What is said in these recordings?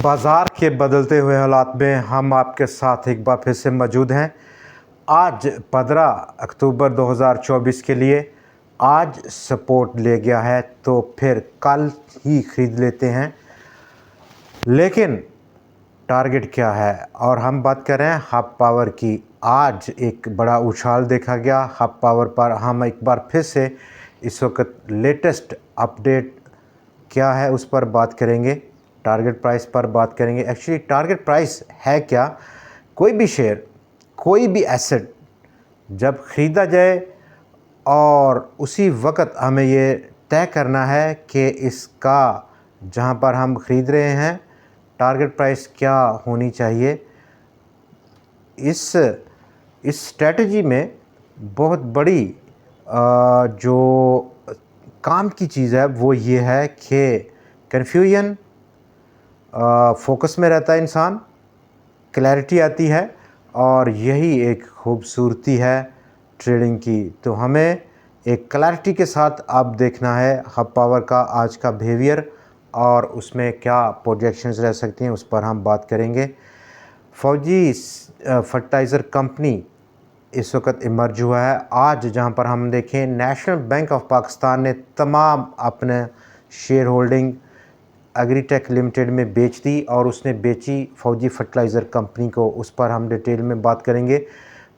बाज़ार के बदलते हुए हालात में हम आपके साथ एक बार फिर से मौजूद हैं। आज 15 अक्टूबर 2024 के लिए आज सपोर्ट ले गया है तो फिर कल ही ख़रीद लेते हैं, लेकिन टारगेट क्या है? और हम बात कर रहे हैं हब पावर की। आज एक बड़ा उछाल देखा गया हब पावर पर। हम एक बार फिर से इस वक्त लेटेस्ट अपडेट क्या है उस पर बात करेंगे, टारगेट प्राइस पर बात करेंगे। एक्चुअली टारगेट प्राइस है क्या? कोई भी शेयर, कोई भी एसेट जब ख़रीदा जाए और उसी वक्त हमें ये तय करना है कि इसका जहाँ पर हम ख़रीद रहे हैं टारगेट प्राइस क्या होनी चाहिए। इस स्ट्रेटजी में बहुत बड़ी जो काम की चीज़ है वो ये है कि कन्फ्यूजन फोकस में रहता है इंसान, क्लैरिटी आती है और यही एक खूबसूरती है ट्रेडिंग की। तो हमें एक क्लैरिटी के साथ अब देखना है हब पावर का आज का बिहेवियर और उसमें क्या प्रोजेक्शंस रह सकती हैं, उस पर हम बात करेंगे। फौजी फर्टिलाइज़र कंपनी इस वक्त इमर्ज हुआ है। आज जहां पर हम देखें नेशनल बैंक ऑफ पाकिस्तान ने तमाम अपने शेयर होल्डिंग एग्रीटेक लिमिटेड में बेच दी और उसने बेची फौजी फर्टिलाइज़र कंपनी को। उस पर हम डिटेल में बात करेंगे।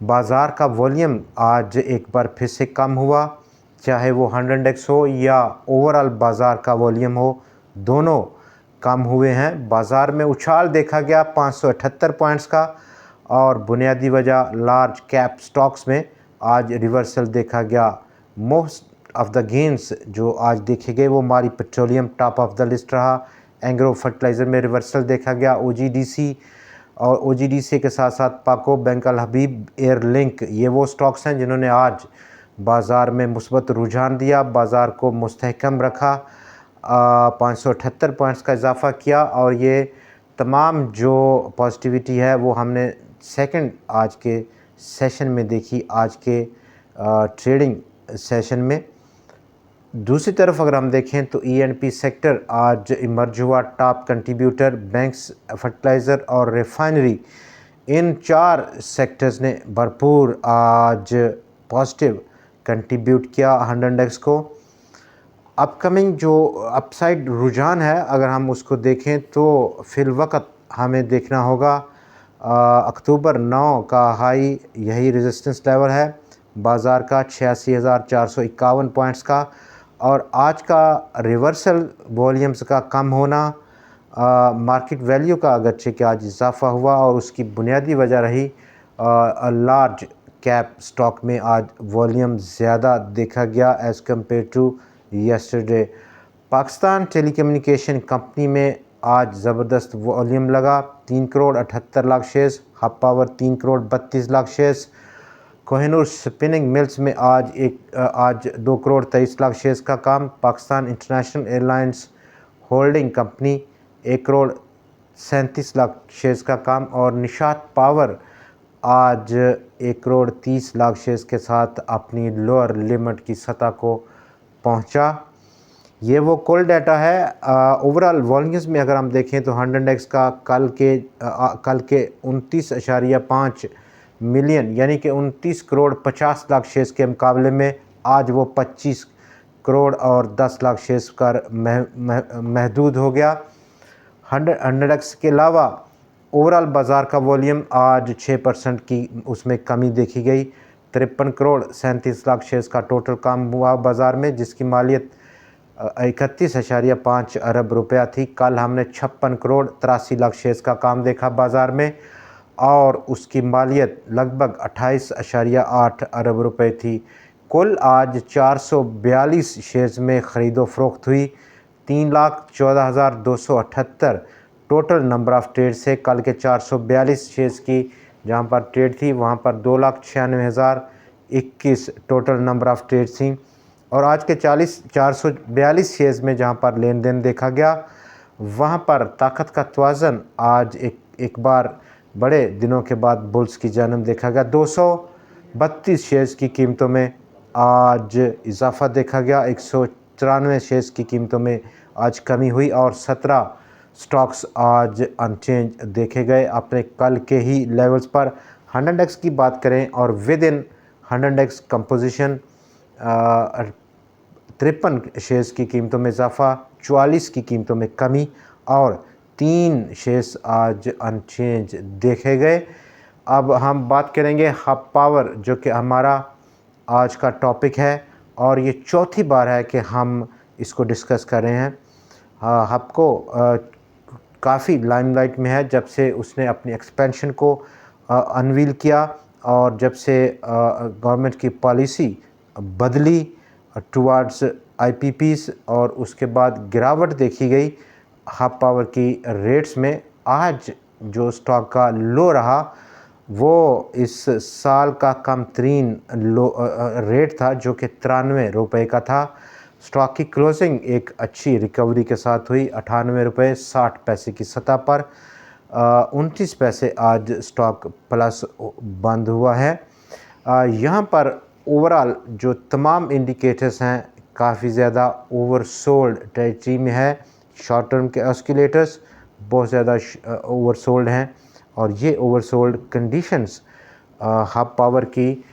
बाज़ार का वॉल्यूम आज एक बार फिर से कम हुआ, चाहे वो 100x हो या ओवरऑल बाज़ार का वॉल्यूम हो, दोनों कम हुए हैं। बाज़ार में उछाल देखा गया 578 पॉइंट्स का और बुनियादी वजह लार्ज कैप स्टॉक्स में आज रिवर्सल देखा गया। मोस्ट ऑफ द गेंस जो आज देखे गए वो हमारी petroleum top of the list रहा। एंग्रो फर्टिलाइज़र में रिवर्सल देखा गया। ओजीडीसी और ओजीडीसी के साथ साथ पाको बैंक अल हबीब एयरलिंक, ये वो स्टॉक्स हैं जिन्होंने आज बाज़ार में मुस्बत रुझान दिया, बाज़ार को मुस्तहकम रखा, 578 पॉइंट्स का इजाफ़ा किया। और ये तमाम जो पॉजिटिविटी है वो हमने सेकंड आज के सेशन में देखी, आज के ट्रेडिंग सेशन में। दूसरी तरफ अगर हम देखें तो E&P सेक्टर आज इमर्ज हुआ टॉप कंट्रीब्यूटर। बैंक्स, फर्टिलाइज़र और रिफाइनरी, इन चार सेक्टर्स ने भरपूर आज पॉजिटिव कंट्रीब्यूट किया 100x को। अपकमिंग जो अपसाइड रुझान है अगर हम उसको देखें तो फिल वक्त हमें देखना होगा अक्टूबर 9 का हाई यही रेजिस्टेंस लेवल है बाज़ार का 86,451 पॉइंट्स का। और आज का रिवर्सल वॉल्यूम्स का कम होना, मार्केट वैल्यू का अगरचे कि आज इजाफ़ा हुआ और उसकी बुनियादी वजह रही लार्ज कैप स्टॉक में आज वॉल्यूम ज़्यादा देखा गया as compare to yesterday. Pakistan telecommunication company में आज ज़बरदस्त वॉल्यूम लगा, 3 crore 78 lakh shares. Hub power 3 crore 32 lakh shares. Kohinoor spinning mills में आज 2 करोड़ 23 लाख शेयर्स का काम। Pakistan international airlines holding company 1 crore 37 lakh shares का काम। और निशात पावर आज 1 करोड़ 30 लाख शेयर्स के साथ अपनी लोअर लिमिट की सतह को पहुंचा। ये वो कुल डाटा है। ओवरऑल वॉल्यूम्स में अगर हम देखें तो 100x का कल के 29.5 मिलियन यानी कि 29 करोड़ 50 लाख शेयर्स के मुकाबले में आज वो 25 करोड़ और 10 लाख शेयर्स कर महदूद हो गया। 100x के अलावा ओवरऑल बाज़ार का वॉल्यूम आज 6% की उसमें कमी देखी गई। 53 करोड़ 37 लाख शेयर्स का टोटल काम हुआ बाज़ार में, जिसकी मालियत 31.5 अरब रुपया थी। कल हमने 56 करोड़ 83 लाख शेयर्स का काम देखा बाज़ार में और उसकी मालियत लगभग 28.8 अरब रुपए थी। कुल आज 442 शेयर्स में ख़रीदो फरोख्त हुई। 3,14,278 टोटल नंबर ऑफ़ ट्रेड से कल के 442 शेयर्स की जहां पर ट्रेड थी वहां पर 2,96,021 टोटल नंबर ऑफ़ ट्रेड थी। और आज के 442 शेयर्स में जहां पर लेन देन देखा गया वहां पर ताकत का तवाज़न आज एक बार बड़े दिनों के बाद बुल्स की जानब देखा गया। 232 शेयर्स की कीमतों में आज इजाफ़ा देखा गया। 194 शेयर्स की कीमतों में आज कमी हुई और 17 स्टॉक्स आज अनचेंज देखे गए अपने कल के ही लेवल्स पर। 100x की बात करें और with in 100x composition 53 shares की कीमतों में इजाफा, 44 की कीमतों में कमी और 3 शेयर्स आज अनचेंज देखे गए। अब हम बात करेंगे हब पावर, जो कि हमारा आज का टॉपिक है और ये चौथी बार है कि हम इसको डिस्कस कर रहे हैं। हब को काफ़ी लाइमलाइट में है जब से उसने अपनी एक्सपेंशन को अनवील किया और जब से गवर्नमेंट की पॉलिसी बदली टुवर्ड्स आईपीपीस और उसके बाद गिरावट देखी गई हब पावर की रेट्स में। आज जो स्टॉक का लो रहा वो इस साल का कम तरीन लो रेट था, जो कि 93 रुपये का था। स्टॉक की क्लोजिंग एक अच्छी रिकवरी के साथ हुई, 98 रुपये 60 पैसे की सतह पर। 29 पैसे आज स्टॉक प्लस बंद हुआ है। यहाँ पर ओवरऑल जो तमाम इंडिकेटर्स हैं काफ़ी ज़्यादा ओवरसोल्ड टेरिटरी में है। शॉर्ट टर्म के ऑस्किलेटर्स बहुत ज़्यादा ओवरसोल्ड हैं और ये ओवरसोल्ड कंडीशंस हब पावर की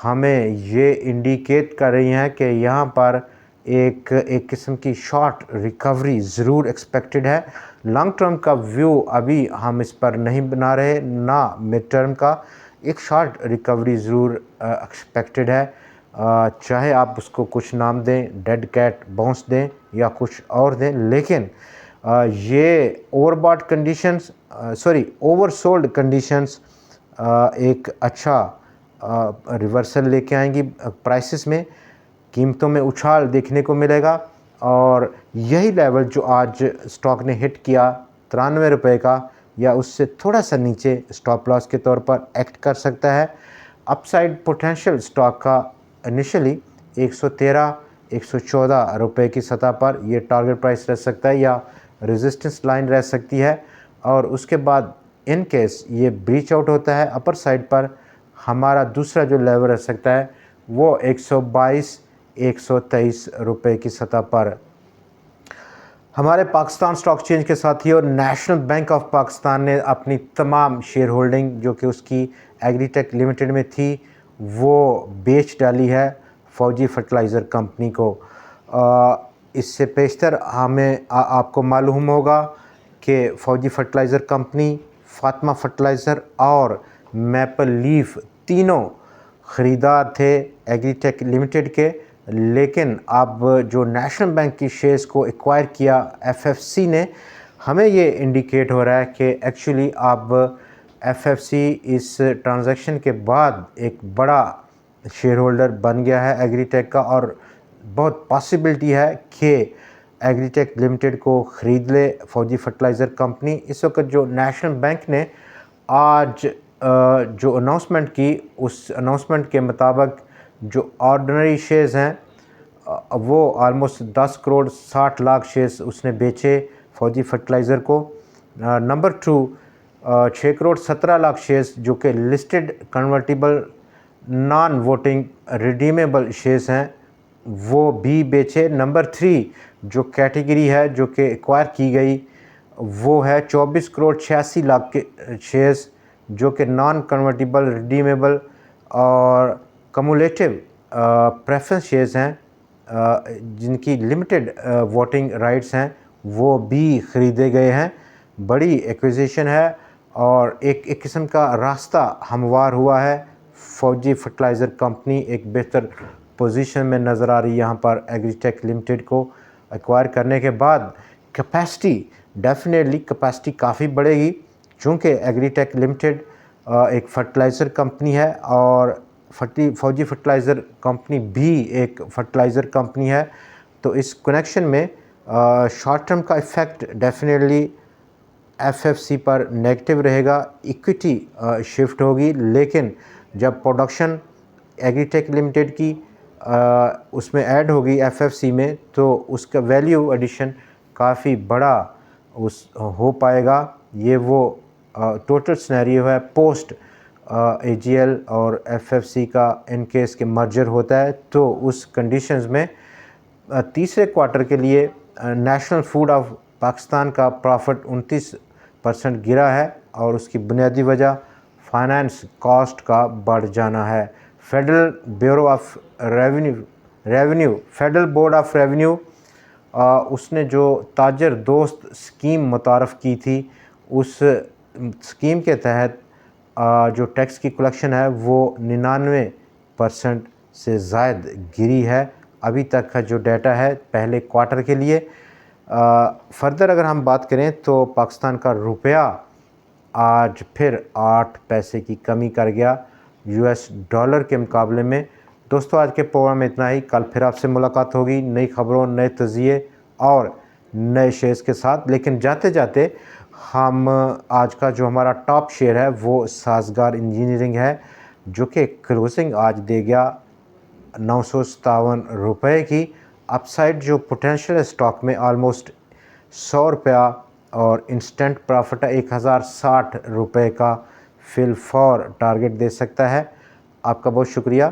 हमें ये इंडिकेट कर रही हैं कि यहाँ पर एक किस्म की शॉर्ट रिकवरी ज़रूर एक्सपेक्टेड है। लॉन्ग टर्म का व्यू अभी हम इस पर नहीं बना रहे, ना मिड टर्म का। एक शॉर्ट रिकवरी ज़रूर एक्सपेक्टेड है, चाहे आप उसको कुछ नाम दें, डेड कैट बाउंस दें या कुछ और दें, लेकिन ये ओवरबॉट कंडीशंस ओवरसोल्ड कंडीशंस एक अच्छा रिवर्सल लेके आएंगी प्राइसेस में, कीमतों में उछाल देखने को मिलेगा। और यही लेवल जो आज स्टॉक ने हिट किया 93 रुपये का या उससे थोड़ा सा नीचे स्टॉप लॉस के तौर पर एक्ट कर सकता है। अपसाइड पोटेंशियल स्टॉक का इनिशियली 113-114 रुपये की सतह पर यह टारगेट प्राइस रह सकता है या रेजिस्टेंस लाइन रह सकती है और उसके बाद इन केस ये ब्रीच आउट होता है अपर साइड पर, हमारा दूसरा जो लेवल रह सकता है वो 122-123 रुपये की सतह पर। हमारे पाकिस्तान स्टॉक एक्सचेंज के साथियों, नेशनल बैंक ऑफ पाकिस्तान ने अपनी तमाम शेयर होल्डिंग जो कि उसकी एग्रीटेक लिमिटेड में थी वो बेच डाली है फौजी फर्टिलाइज़र कंपनी को। इससे पेशतर हमें आपको मालूम होगा कि फौजी फर्टिलाइज़र कंपनी, फातिमा फर्टिलाइज़र और मैपल लीफ तीनों ख़रीदार थे एग्रीटेक लिमिटेड के, लेकिन अब जो नेशनल बैंक की शेयर्स को एक्वायर किया एफएफसी ने, हमें ये इंडिकेट हो रहा है कि एक्चुअली अब एफएफसी इस ट्रांजैक्शन के बाद एक बड़ा शेयर होल्डर बन गया है एग्रीटेक का और बहुत पॉसिबिलिटी है कि एग्रीटेक लिमिटेड को ख़रीद ले फौजी फर्टिलाइज़र कंपनी। इस वक्त जो नेशनल बैंक ने आज जो अनाउंसमेंट की, उस अनाउंसमेंट के मुताबिक जो ऑर्डिनरी शेयर्स हैं वो आलमोस्ट 10 करोड़ 60 लाख शेयर्स उसने बेचे फौजी फर्टिलाइज़र को। नंबर 2 6 करोड़ 17 लाख शेयर्स जो कि listed convertible non voting redeemable shares हैं वो भी बेचे। नंबर 3 जो कैटेगरी है जो कि एक्वायर की गई वो है 24 करोड़ 86 लाख के शेयर्स जो कि नॉन कन्वर्टिबल रिडीमेबल और कमुलेटिव प्रेफरेंस शेयर्स हैं जिनकी लिमिटेड वोटिंग राइट्स हैं, वो भी ख़रीदे गए हैं। बड़ी एक्विजिशन है और एक किस्म का रास्ता हमवार हुआ है। फौजी फर्टिलाइज़र कंपनी एक बेहतर पोजीशन में नज़र आ रही है यहाँ पर एग्रीटेक लिमिटेड को एक्वायर करने के बाद। कैपेसिटी डेफिनेटली कैपेसिटी काफ़ी बढ़ेगी चूँकि एग्रीटेक लिमिटेड एक फर्टिलाइज़र कंपनी है और फौजी फर्टिलाइज़र कंपनी भी एक फर्टिलाइज़र कंपनी है, तो इस कनेक्शन में शॉर्ट टर्म का इफ़ेक्ट डेफिनेटली एफएफसी पर नेगेटिव रहेगा, इक्विटी शिफ्ट होगी। लेकिन जब प्रोडक्शन एग्रीटेक लिमिटेड की उसमें ऐड होगी एफएफसी में तो उसका वैल्यू एडिशन काफ़ी बड़ा हो पाएगा। ये वो टोटल सिनेरियो है पोस्ट एजीएल और एफएफसी का इन केस के मर्जर होता है, तो उस कंडीशंस में तीसरे क्वार्टर के लिए नेशनल फूड ऑफ पाकिस्तान का प्रॉफिट 29% गिरा है और उसकी बुनियादी वजह फाइनेंस कॉस्ट का बढ़ जाना है। फेडरल बोर्ड ऑफ रेवेन्यू उसने जो ताजर दोस्त स्कीम मुतारफ़ की थी, उस स्कीम के तहत जो टैक्स की कलेक्शन है वो 99% से ज़ायद गिरी है अभी तक का जो डाटा है पहले क्वार्टर के लिए। फर्दर अगर हम बात करें तो पाकिस्तान का रुपया आज फिर 8 पैसे की कमी कर गया यूएस डॉलर के मुकाबले में। दोस्तों, आज के प्रोग्राम में इतना ही। कल फिर आपसे मुलाकात होगी नई खबरों, नए तज़िये और नए शेयर्स के साथ। लेकिन जाते जाते हम आज का जो हमारा टॉप शेयर है वो साजगार इंजीनियरिंग है, जो कि क्लोजिंग आज दे गया 957 रुपये की। अपसाइड जो पोटेंशियल है स्टॉक में ऑलमोस्ट 100 रुपया और इंस्टेंट प्रॉफिट 1060 रुपये का फिल फॉर टारगेट दे सकता है। आपका बहुत शुक्रिया।